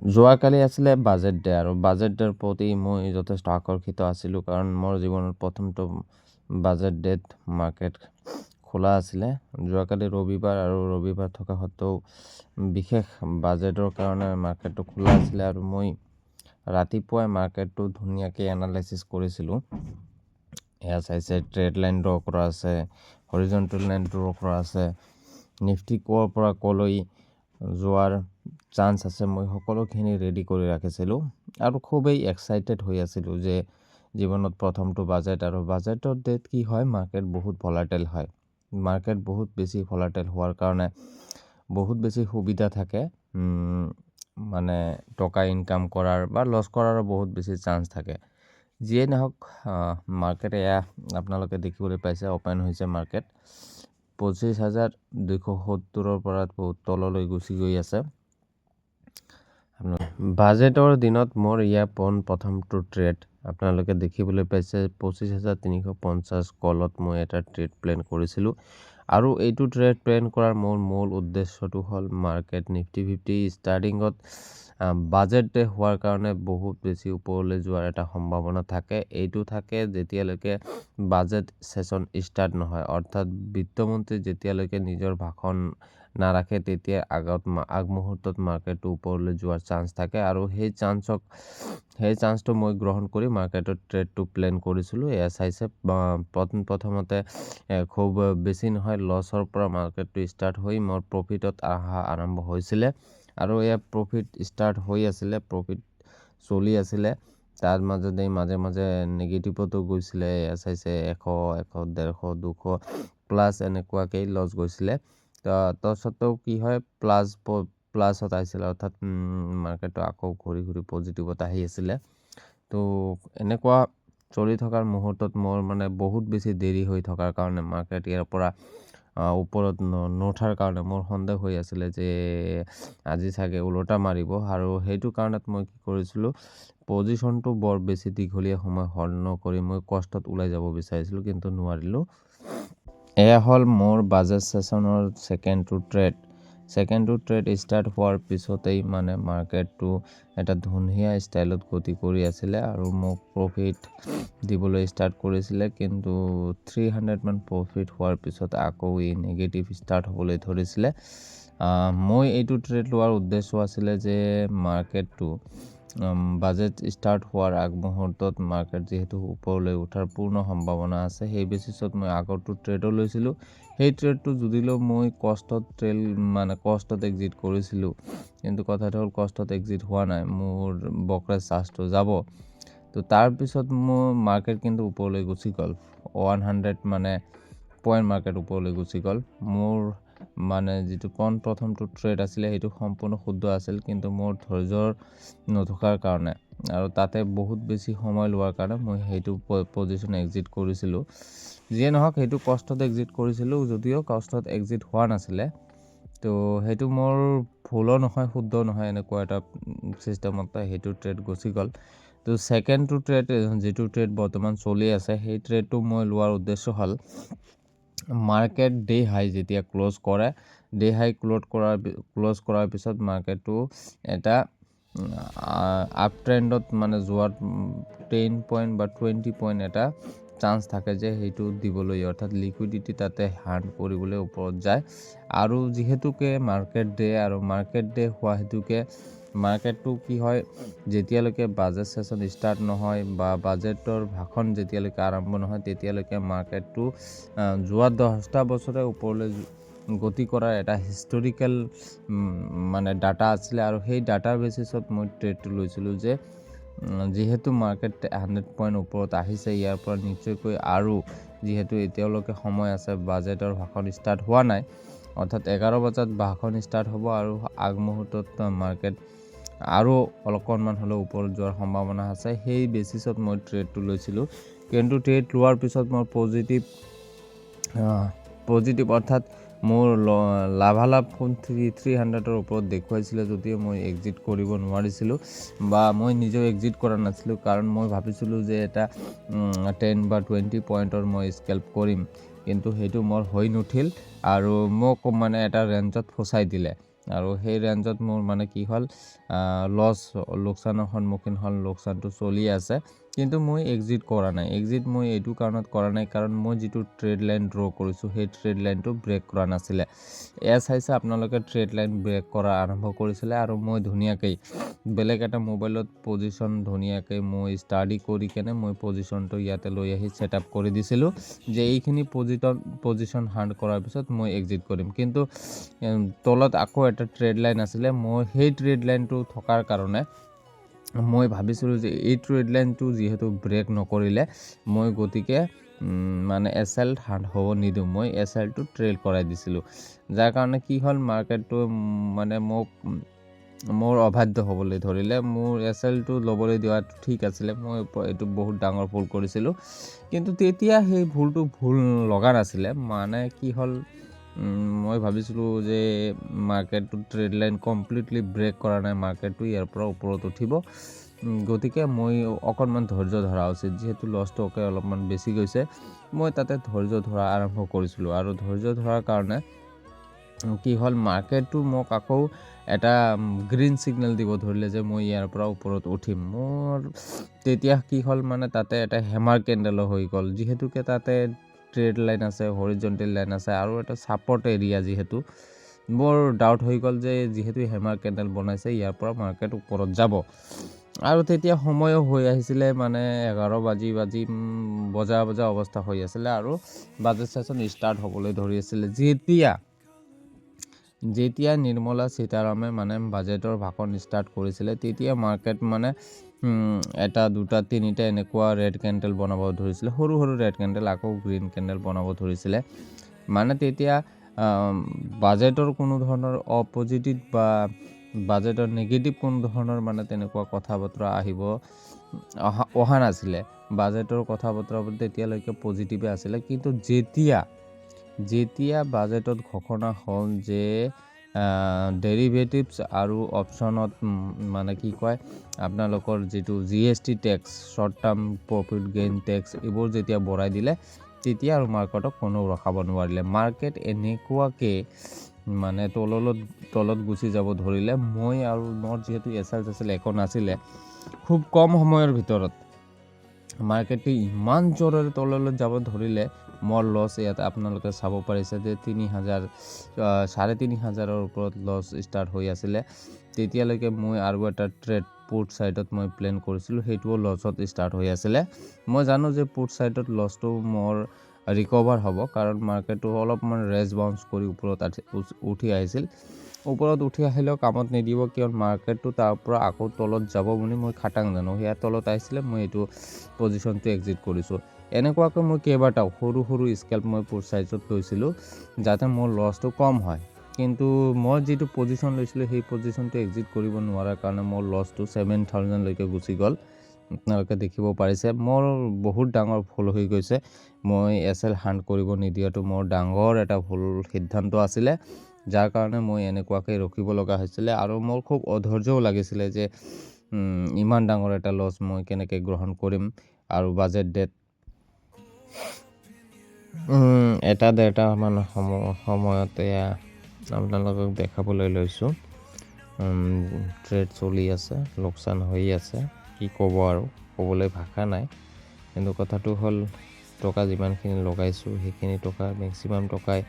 যোৱাকালি আছিলে budget day আৰু বাজেট ডেৰ প্ৰতি মই যথেষ্ট আকৰ্ষিত আছিলোঁ কাৰণ মোৰ জীৱনৰ প্ৰথমটো বাজেট ডেত মাৰ্কেট খোলা আছিলে। যোৱাকালি ৰবিবাৰ আৰু ৰবিবাৰ থকা সত্ত্বেও বিশেষ বাজেটৰ কাৰণে মাৰ্কেটটো খোলা আছিলে আৰু মই ৰাতিপুৱাই মাৰ্কেটটো ধুনীয়াকৈ এনালাইচিছ কৰিছিলোঁ। এয়া চাইছে ট্ৰেড লাইন ড্ৰ কৰা আছে, হৰিজণ্টেল লাইন ড্ৰ কৰা আছে, নিফটি ক'ৰ পৰা ক'লৈ যোৱাৰ চান্স আছে, মই সকলোখিনি ৰেডি কৰি ৰাখিছিলোঁ আৰু খুবেই এক্সাইটেড হৈ আছিলোঁ যে জীৱনত প্ৰথমটো বাজেট আৰু বাজেটৰ ডেট কি হয়, মাৰ্কেট বহুত ভলাটাইল হয়। মাৰ্কেট বহুত বেছি ভলাটাইল হোৱাৰ কাৰণে বহুত বেছি সুবিধা থাকে, মানে টকা ইনকাম কৰাৰ বা লছ কৰাৰো বহুত বেছি চান্স থাকে। যিয়ে নহওক, মাৰ্কেট এয়া আপোনালোকে দেখিবলৈ পাইছে, অ'পেন হৈছে মাৰ্কেট 25,270ৰ পৰা বহুত তললৈ গুচি গৈ আছে। বাজেটৰ দিনত মোৰ প্ৰথমটো ট্ৰেড আপোনালোকে দেখিবলৈ পাইছে 25,350 কলত মই এটা ট্ৰেড প্লেন কৰিছিলোঁ আৰু এইটো ট্ৰেড প্লেন কৰাৰ মোৰ মূল উদ্দেশ্যটো হ'ল মাৰ্কেট নিফটি 50 ষ্টাৰ্টিঙত বাজেট ডে হোৱাৰ কাৰণে বহুত বেছি ওপৰলৈ যোৱাৰ এটা সম্ভাৱনা থাকে। এইটো থাকে যেতিয়ালৈকে বাজেট ছেশ্যন ষ্টাৰ্ট নহয়, অৰ্থাৎ বিত্তমন্ত্ৰী যেতিয়ালৈকে নিজৰ ভাষণ নাৰাখে তেতিয়া আগমুহূৰ্তত মাৰ্কেটটো ওপৰলৈ যোৱাৰ চান্স থাকে আৰু সেই চান্সটো মই গ্ৰহণ কৰি মাৰ্কেটৰ ট্ৰেডটো প্লেন কৰিছিলোঁ। এয়া চাইছে প্ৰথমতে খুব বেছি নহয়, লছৰ পৰা মাৰ্কেটটো ষ্টাৰ্ট হৈ মোৰ প্ৰফিটত অহা আৰম্ভ হৈছিলে আৰু এয়া প্ৰফিট ষ্টাৰ্ট হৈ আছিলে, প্ৰফিট চলি আছিলে। তাৰ মাজতে মাজে মাজে নেগেটিভতো গৈছিলে। এয়া চাইছে 100, 150, 200 প্লাছ এনেকুৱাকেই লছ গৈছিলে। তৎসত্ত্বেও কি হয়, প্লাছত আহিছিলে, অৰ্থাৎ মাৰ্কেটটো আকৌ ঘূৰি ঘূৰি পজিটিভত আহি আছিলে। তো এনেকুৱা চলি থকাৰ মুহূৰ্তত মোৰ মানে বহুত বেছি দেৰি হৈ থকাৰ কাৰণে মাৰ্কেট ইয়াৰ পৰা ওপৰত নুঠাৰ কাৰণে মোৰ সন্দেহ হৈ আছিলে যে আজি চাগে ওলোটা মাৰিব আৰু সেইটো কাৰণত মই কি কৰিছিলোঁ, পজিশ্যনটো বৰ বেছি দীঘলীয়া সময় হল্ড নকৰি মই কষ্টত ওলাই যাব বিচাৰিছিলোঁ, কিন্তু নোৱাৰিলোঁ। এয়া হ'ল মোৰ বাজেট ছেশ্যনৰ ছেকেণ্ডটো ট্ৰেড ষ্টাৰ্ট হোৱাৰ পিছতেই মানে মাৰ্কেটটো এটা ধুনীয়া ষ্টাইলত গতি কৰি আছিলে আৰু মোক প্ৰফিট দিবলৈ ষ্টাৰ্ট কৰিছিলে, কিন্তু 300 মান প্ৰফিট হোৱাৰ পিছত আকৌ এই নেগেটিভ ষ্টাৰ্ট হ'বলৈ ধৰিছিলে। মই এইটো ট্ৰেড লোৱাৰ উদ্দেশ্য আছিলে যে মাৰ্কেটটো বাজেট ষ্টাৰ্ট হোৱাৰ আগমুহূৰ্তত মাৰ্কেট যিহেতু ওপৰলৈ উঠাৰ পূৰ্ণ সম্ভাৱনা আছে, সেই বেচিছত মই আগৰটো ট্ৰেডো লৈছিলোঁ। সেই ট্ৰেডটো যদিও মই কষ্টত এক্সিট কৰিছিলোঁ, কিন্তু কথাটো হ'ল কষ্টত এক্সিট হোৱা নাই, মোৰ ব্ৰকাৰেজ চাৰ্জটো যাব। তো তাৰপিছত মোৰ মাৰ্কেট কিন্তু ওপৰলৈ গুচি গ'ল, 100 মানে পইণ্ট মাৰ্কেট ওপৰলৈ গুচি গ'ল। মোৰ মানে যিটো প্ৰথমটো ট্ৰেড আছিলে সেইটো সম্পূৰ্ণ শুদ্ধ আছিল, কিন্তু মোৰ ধৈৰ্য্য নথকাৰ কাৰণে আৰু তাতে বহুত বেছি সময় লোৱাৰ কাৰণে মই সেইটো পজিশ্যন এক্সিট কৰিছিলোঁ। যিয়ে নহওক, সেইটো কষ্টত এক্সিট কৰিছিলোঁ, যদিও কষ্টত এক্সিট হোৱা নাছিলে। তো সেইটো মোৰ ভুলো নহয়, শুদ্ধ নহয়, এনেকুৱা এটা ছিষ্টেমত সেইটো ট্ৰেড গুচি গ'ল। তো ছেকেণ্ডটো ট্ৰেড, যিটো ট্ৰেড বৰ্তমান চলি আছে, সেই ট্ৰেডটো মই লোৱাৰ উদ্দেশ্য হ'ল মাৰ্কেট ডে হাই যেতিয়া ক্ল'জ কৰে, ডে হাই ক্ল'জ কৰাৰ পিছত মাৰ্কেটটো এটা আপ ট্ৰেণ্ডত মানে যোৱাত 10 পইণ্ট বা 20 পইণ্ট এটা চান্স থাকে যে সেইটো দিবলৈ, অৰ্থাৎ লিকুইডিটি তাতে হাৰ্ণ কৰিবলৈ ওপৰত যায়। আৰু যিহেতুকে মাৰ্কেট ডে হোৱা হেতুকে মাৰ্কেটটো কি হয়, যেতিয়ালৈকে বাজেট ছেশ্যন ষ্টাৰ্ট নহয় বা বাজেটৰ ভাষণ যেতিয়ালৈকে আৰম্ভ নহয়, তেতিয়ালৈকে মাৰ্কেটটো যোৱা 10টা বছৰে ওপৰলৈ গতি কৰাৰ এটা হিষ্টৰিকেল মানে ডাটা আছিলে আৰু সেই ডাটাৰ বেচিছত মই ট্ৰেডটো লৈছিলোঁ যে যিহেতু মাৰ্কেট 100 পইণ্ট ওপৰত আহিছে, ইয়াৰ পৰা নিশ্চয়কৈ আৰু যিহেতু এতিয়ালৈকে সময় আছে, বাজেটৰ ভাষণ ষ্টাৰ্ট হোৱা নাই, অৰ্থাৎ 11 বজাত ভাষণ ষ্টাৰ্ট হ'ব আৰু আগমুহূৰ্তত মাৰ্কেট আৰু অকণমান হ'লেও ওপৰত যোৱাৰ সম্ভাৱনা আছে, সেই বেচিছত মই ট্ৰেডটো লৈছিলোঁ। কিন্তু ট্ৰেড লোৱাৰ পিছত মোৰ পজিটিভ অৰ্থাৎ মোৰ লাভালাভ 300ৰ ওপৰত দেখুৱাইছিলে, যদিও মই এক্সিট কৰিব নোৱাৰিছিলোঁ বা মই নিজেও এক্সিট কৰা নাছিলোঁ, কাৰণ মই ভাবিছিলোঁ যে এটা 10 বা 20 পইণ্টৰ মই স্কেল্প কৰিম, কিন্তু সেইটো মোৰ হৈ নুঠিল আৰু মোক মানে এটা ৰেঞ্জত ফচাই দিলে। আৰু সেই ৰেঞ্জত মোৰ মানে কি হ'ল লোকচানৰ সন্মুখীন হ'ল, লোকচানটো চলি আছে, কিন্তু মই এক্সিট কৰা নাই। এক্সিট মই এইটো কাৰণত কৰা নাই, কাৰণ মই যিটো ট্ৰেড লাইন ড্ৰ কৰিছোঁ সেই ট্ৰেড লাইনটো ব্ৰেক কৰা নাছিলে। এয়া চাইছে আপোনালোকে ট্ৰেড লাইন ব্ৰেক কৰা আৰম্ভ কৰিছিলে, আৰু মই ধুনীয়াকৈ বেলেগ এটা মোবাইলত পজিশ্যন ধুনীয়াকৈ মই ষ্টাডি কৰি কেনে মই পজিশ্যনটো ইয়াতে লৈ আহি ছেট আপ কৰি দিছিলোঁ যে এইখিনি পজিশ্যন হাৰ্ড কৰাৰ পিছত মই এক্সিট কৰিম। কিন্তু তলত আকৌ এটা ট্ৰেড লাইন আছিলে, মই সেই ট্ৰেড লাইনটো থকাৰ কাৰণে মই ভাবিছিলোঁ যে এই ট্ৰেড লাইনটো যিহেতু ব্ৰেক নকৰিলে, মই গতিকে মানে SL হাৰ্ড হ'ব নিদিওঁ, মই SLটো ট্ৰেইল কৰাই দিছিলোঁ। যাৰ কাৰণে কি হ'ল, মাৰ্কেটটো মানে মোৰ অবাধ্য হ'বলৈ ধৰিলে। মোৰ SLটো ল'বলৈ দিয়াটো ঠিক আছিলে, মই এইটো বহুত ডাঙৰ ভুল কৰিছিলোঁ। কিন্তু তেতিয়া সেই ভুল লগা নাছিলে। মানে কি হ'ল, মই ভাবিছিলোঁ যে মাৰ্কেটটো ট্ৰেড লাইন কমপ্লিটলি ব্ৰেক কৰা নাই, মাৰ্কেটটো ইয়াৰ পৰা ওপৰত উঠিব, গতিকে মই অকণমান ধৈৰ্য ধৰা উচিত। যিহেতু লছটো অলপমান বেছি গৈছে, মই তাতে ধৈৰ্য ধৰা আৰম্ভ কৰিছিলোঁ। আৰু ধৈৰ্য ধৰাৰ কাৰণে কি হ'ল, মাৰ্কেটটো মোক আকৌ এটা গ্ৰীণ ছিগনেল দিব ধৰিলে যে মই ইয়াৰ পৰা ওপৰত উঠিম। মোৰ তেতিয়া কি হ'ল, মানে তাতে এটা হেমাৰ কেণ্ডেলো হৈ গ'ল, যিহেতুকে তাতে ট্ৰেড লাইন আছে, হৰিজণ্টেল লাইন আছে, আৰু এটা ছাপৰ্ট এৰিয়া। যিহেতু বৰ ডাউট হৈ গ'ল যে যিহেতু হেমাৰ কেণ্ডেল বনাইছে, ইয়াৰ পৰা মাৰ্কেট ওপৰত যাব। আৰু তেতিয়া সময়ো হৈ আহিছিলে, মানে 11 বজা অৱস্থা হৈ আছিলে, আৰু বাজেট ছেশ্যন ষ্টাৰ্ট হ'বলৈ ধৰি আছিলে। যেতিয়া নিৰ্মলা সীতাৰামনে মানে বাজেটৰ ভাষণ ষ্টাৰ্ট কৰিছিলে, তেতিয়া মাৰ্কেট মানে এটা, দুটা, তিনিটা এনেকুৱা ৰেড কেণ্ডেল বনাব ধৰিছিলে, সৰু ৰেড কেণ্ডেল, আকৌ গ্ৰীণ কেণ্ডেল বনাব ধৰিছিলে। মানে তেতিয়া বাজেটৰ কোনো ধৰণৰ অপজিটিভ বা বাজেটৰ নেগেটিভ কোনো ধৰণৰ মানে তেনেকুৱা কথা বতৰা অহা নাছিলে। বাজেটৰ কথা বতৰাবোৰ তেতিয়ালৈকে পজিটিভে আছিলে। কিন্তু যেতিয়া বাজেটত ঘোষণা হ'ল যে ডেৰিভেটিভছ আৰু অপশ্যনত মানে কি কয়, আপোনালোকৰ যিটো GST tax, short term profit gain tax, এইবোৰ যেতিয়া বঢ়াই দিলে, তেতিয়া আৰু মাৰ্কেটক কোনো ৰখাব নোৱাৰিলে। মাৰ্কেট এনেকুৱাকৈ মানে তলত গুচি যাব ধৰিলে। মোৰ যিহেতু SL একো নাছিলে, খুব কম সময়ৰ ভিতৰত মাৰ্কেটটো ইমান জোৰেৰে তললৈ যাব ধৰিলে। মোৰ লছ ইয়াত আপোনালোকে চাব পাৰিছে যে 3,500 ওপৰত লছ ষ্টাৰ্ট হৈ আছিলে। তেতিয়ালৈকে মই আৰু এটা ট্ৰেড পুট ছাইডত মই প্লেন কৰিছিলোঁ, সেইটোও লছত ষ্টাৰ্ট হৈ আছিলে। মই জানো যে পুট ছাইডত লছটো মোৰ ৰিকভাৰ হ'ব, কাৰণ মাৰ্কেটটো অলপমান ৰেজ বাউন্স কৰি ওপৰত উঠি আহিছিল। ওপৰত উঠি আহিলেও কামত নিদিব, কিয়নো মাৰ্কেটটো তাৰ পৰা আকৌ তলত যাব বুলি মই খাটাং জানো। সেয়া তলত আহিছিলে, মই এইটো পজিশ্যনটো এক্সিট কৰিছোঁ। এনেকুৱাকৈ মই কেইবাটাও সৰু স্কেল্প মই পুট ছাইডত লৈছিলোঁ, যাতে মোৰ লছটো কম হয়। কিন্তু মই যিটো পজিশ্যন লৈছিলোঁ, সেই পজিশ্যনটো এক্সিট কৰিব নোৱাৰাৰ কাৰণে মোৰ লছটো 7,000লৈকে গুচি গ'ল। আপোনালোকে দেখিব পাৰিছে, মোৰ বহুত ডাঙৰ ভুল হৈ গৈছে। মই SL হাৰ্ড কৰিব নিদিয়াটো মোৰ ডাঙৰ এটা ভুল সিদ্ধান্ত আছিলে, যাৰ কাৰণে মই এনেকুৱাকৈ ৰখিব লগা হৈছিলে। আৰু মোৰ খুব অধৈৰ্যও লাগিছিলে যে ইমান ডাঙৰ এটা লছ মই কেনেকৈ গ্ৰহণ কৰিম। আৰু বাজেট ডেট 1-1.5মান সময়তে আপোনালোকক দেখাবলৈ লৈছোঁ। ট্ৰেড চলি আছে, লোকচান হৈ আছে, কি ক'ব আৰু, ক'বলৈ ভাষা নাই। কিন্তু কথাটো হ'ল, টকা যিমানখিনি লগাইছোঁ সেইখিনি টকা মেক্সিমাম টকাই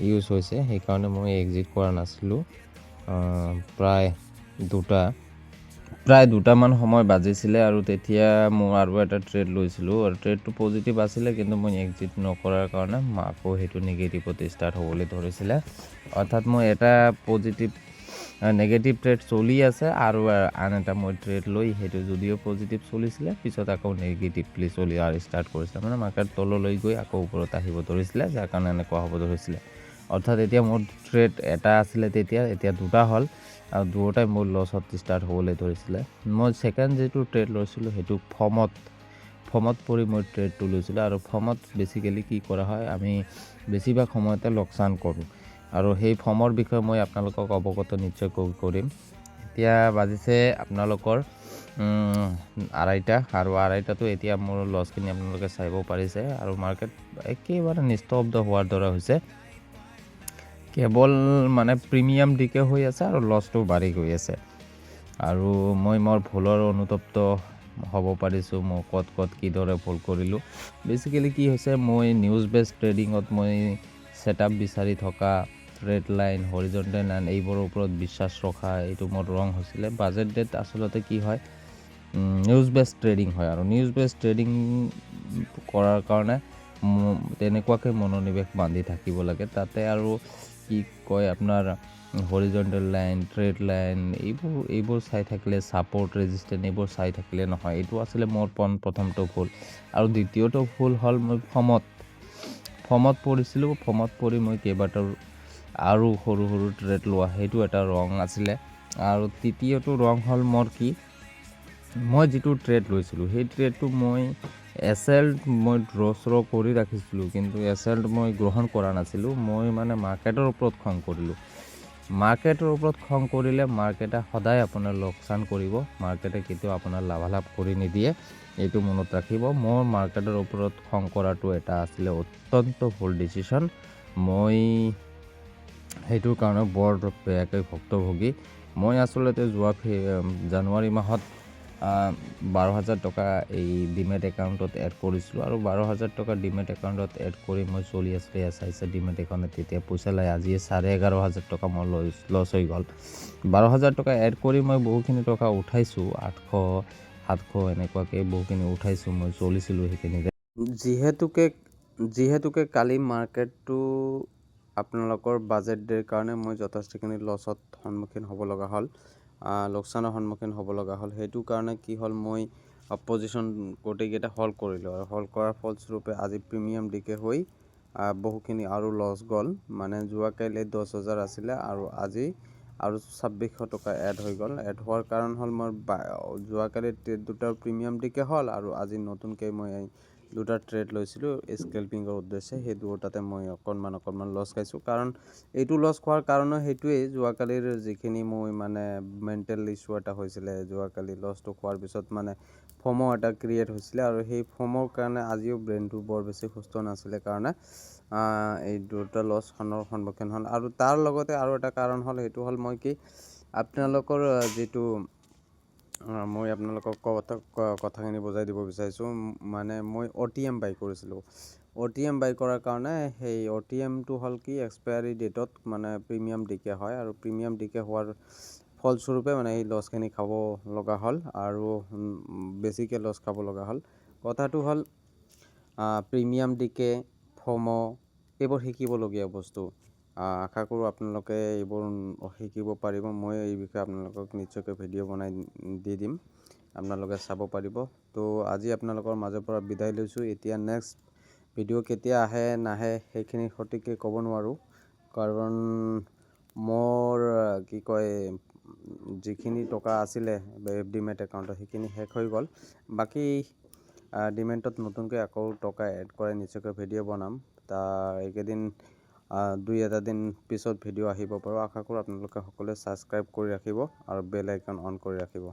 ইউজ হৈছে, সেইকাৰণে মই এক্সিট কৰা নাছিলোঁ। প্ৰায় দুটামান সময় বাজিছিলে, আৰু তেতিয়া মই আৰু এটা ট্ৰেড লৈছিলোঁ, আৰু ট্ৰেডটো পজিটিভ আছিলে, কিন্তু মই এক্সিট নকৰাৰ কাৰণে আকৌ সেইটো নেগেটিভত ষ্টাৰ্ট হ'বলৈ ধৰিছিলে। অৰ্থাৎ মই এটা নেগেটিভ ট্ৰেড চলি আছে, আৰু আন এটা মই ট্ৰেড লৈ সেইটো যদিও পজিটিভ চলিছিলে, পিছত আকৌ নেগেটিভলি ষ্টাৰ্ট কৰিছিলে। মানে মাৰ্কেট তললৈ গৈ আকৌ ওপৰত আহিব ধৰিছিলে, যাৰ কাৰণে এনেকুৱা হ'ব ধৰিছিলে। অৰ্থাৎ এতিয়া মোৰ ট্ৰেড এটা আছিলে, এতিয়া দুটা হ'ল, আৰু দুয়োটাই মোৰ লছত ষ্টাৰ্ট হ'বলৈ ধৰিছিলে। মই ছেকেণ্ড যিটো ট্ৰেড লৈছিলোঁ, সেইটো ফৰ্মত পৰি মই ট্ৰেডটো লৈছিলোঁ। আৰু ফৰ্মত বেছিকেলি কি কৰা হয়, আমি বেছিভাগ সময়তে লোকচান কৰোঁ, আৰু সেই ফৰ্মৰ বিষয়ে মই আপোনালোকক অৱগত নিশ্চয় কৰিম। এতিয়া বাজিছে আপোনালোকৰ 2:30, আৰু 2:30টো এতিয়া মোৰ লছখিনি আপোনালোকে চাব পাৰিছে, আৰু মাৰ্কেট একেবাৰে নিস্তব্ধ হোৱাৰ দৰে হৈছে। কেৱল মানে প্ৰিমিয়াম ডিকে হৈ আছে আৰু লছটো বাঢ়ি গৈ আছে। আৰু মই মোৰ ভুলৰ অনুতপ্ত হ'ব পাৰিছোঁ, মই ক'ত কিদৰে ভুল কৰিলোঁ। বেচিকেলি কি হৈছে, মই নিউজ বেছ ট্ৰেডিঙত মই ছেটআপ বিচাৰি থকা ট্ৰেড লাইন, হৰিজণ্টেল লাইন এইবোৰৰ ওপৰত বিশ্বাস ৰখা এইটো মোৰ ৰং হৈছিলে। বাজেট ডেট আচলতে কি হয়, নিউজ বেছ ট্ৰেডিং হয়, আৰু নিউজ বেছ ট্ৰেডিং কৰাৰ কাৰণে তেনেকুৱাকৈ মনোনিৱেশ বান্ধি থাকিব লাগে। তাতে আৰু কি কয় আপোনাৰ হৰিজণ্টেল লাইন, ট্ৰেড লাইন এইবোৰ চাই থাকিলে, ছাপৰ্ট ৰেজিষ্টেন্স এইবোৰ চাই থাকিলে নহয়। এইটো আছিলে মোৰ প্ৰথমটো ভুল। আৰু দ্বিতীয়টো ভুল হ'ল, মই ফৰ্মত পৰিছিলোঁ। ফৰ্মত পৰি মই কেইবাটাও আৰু সৰু ট্ৰেড লোৱা, সেইটো এটা ৰং আছিলে। আৰু তৃতীয়টো ৰং হ'ল মোৰ কি, মই যিটো ট্ৰেড লৈছিলোঁ সেই ট্ৰেডটো মই SL মই ড্ৰ কৰি ৰাখিছিলোঁ, কিন্তু SL মই গ্ৰহণ কৰা নাছিলোঁ। মই মানে মাৰ্কেটৰ ওপৰত খং কৰিলোঁ। মাৰ্কেটৰ ওপৰত খং কৰিলে মাৰ্কেটে সদায় আপোনাৰ লোকচান কৰিব, মাৰ্কেটে কেতিয়াও আপোনাৰ লাভালাভ কৰি নিদিয়ে, এইটো মনত ৰাখিব। মোৰ মাৰ্কেটৰ ওপৰত খং কৰাটো এটা আছিলে অত্যন্ত ভুল ডিচিশ্যন। মই সেইটোৰ কাৰণে বৰ বেয়াকৈ ভুক্তভোগী। মই আচলতে যোৱা জানুৱাৰী মাহত 12,000 টকা এই ডিমেট একাউণ্টত এড কৰিছিলোঁ, আৰু 12,000 টকা ডিমেট একাউণ্টত এড কৰি মই চলি আছিলোঁ SIC ডিমেট একাউণ্টত। তেতিয়া পইচা লাই আজি 11,500 টকা মোৰ লছ হৈ গ'ল। 12,000 টকা এড কৰি মই বহুখিনি টকা উঠাইছোঁ, 800-700 এনেকুৱাকৈ বহুখিনি উঠাইছোঁ, মই চলিছিলোঁ সেইখিনিতে। যিহেতুকে কালি মাৰ্কেটটো আপোনালোকৰ বাজেট ডেৰ কাৰণে মই যথেষ্টখিনি লছত সন্মুখীন হ'ব লগা হ'ল, লোকচানৰ সন্মুখীন হ'ব লগা হ'ল। সেইটো কাৰণে কি হ'ল, মই পজিশ্যন গোটেইকেইটা হল্ড কৰিলোঁ, আৰু হল্ড কৰাৰ ফলস্বৰূপে আজি প্ৰিমিয়াম ডিকে হৈ বহুখিনি আৰু লছ গ'ল। মানে যোৱাকালি 10,000 আছিলে, আৰু আজি আৰু 2,600 টকা এড হৈ গ'ল। এড হোৱাৰ কাৰণ হ'ল, মোৰ যোৱাকালি ট্ৰেড দুটাৰ প্ৰিমিয়াম ডিকে হ'ল, আৰু আজি নতুনকৈ মই দুটা ট্ৰেড লৈছিলোঁ স্কেল্পিঙৰ উদ্দেশ্যে, সেই দুটাতে মই অকণমান লছ খাইছোঁ। কাৰণ এইটো লছ খোৱাৰ কাৰণো সেইটোৱেই, যোৱাকালিৰ যিখিনি মই মানে মেণ্টেল ইছ্যু এটা হৈছিলে, যোৱাকালি লছটো খোৱাৰ পিছত মানে ফমো এটা ক্ৰিয়েট হৈছিলে, আৰু সেই ফমৰ কাৰণে আজিও ব্ৰেইনটো বৰ বেছি সুস্থ নাছিলে কাৰণে এই দুটা লছ সন্মুখীন হ'ল। আৰু তাৰ লগতে আৰু এটা কাৰণ হ'ল, সেইটো হ'ল মই কি আপোনালোকৰ যিটো মই আপোনালোকক কথাখিনি বুজাই দিব বিচাৰিছোঁ। মানে মই OTM বাই কৰিছিলোঁ। OTM বাই কৰাৰ কাৰণে সেই OTMটো হ'ল কি, এক্সপায়াৰী ডেটত মানে প্ৰিমিয়াম ডিকে হয়, আৰু প্ৰিমিয়াম ডিকে হোৱাৰ ফলস্বৰূপে মানে এই লছখিনি খাব লগা হ'ল, আৰু বেছিকৈ লছ খাব লগা হ'ল। কথাটো হ'ল, প্ৰিমিয়াম ডিকে, ফমো এইবোৰ শিকিবলগীয়া বস্তু। আশা কৰোঁ আপোনালোকে এইবোৰ শিকিব পাৰিব। মই এই বিষয়ে আপোনালোকক নিশ্চয়কৈ ভিডিঅ' বনাই দি দিম, আপোনালোকে চাব পাৰিব। তো আজি আপোনালোকৰ মাজৰ পৰা বিদায় লৈছোঁ। এতিয়া নেক্সট ভিডিঅ' কেতিয়া আহে নাহে সেইখিনি সঠিককৈ ক'ব নোৱাৰোঁ, কাৰণ মোৰ কি কয় যিখিনি টকা আছিলে ডিমেট একাউণ্টত সেইখিনি শেষ হৈ গ'ল। বাকী ডিমেটত নতুনকৈ আকৌ টকা এড কৰাই নিশ্চয়কৈ ভিডিঅ' বনাম। এইকেইদিন 2-এটা দিন পিছত ভিডিঅ' আহিব পাৰোঁ। আশা কৰোঁ আপোনালোকে সকলোৱে ছাবস্ক্ৰাইব কৰি ৰাখিব আৰু বেল আইকন অন কৰি ৰাখিব।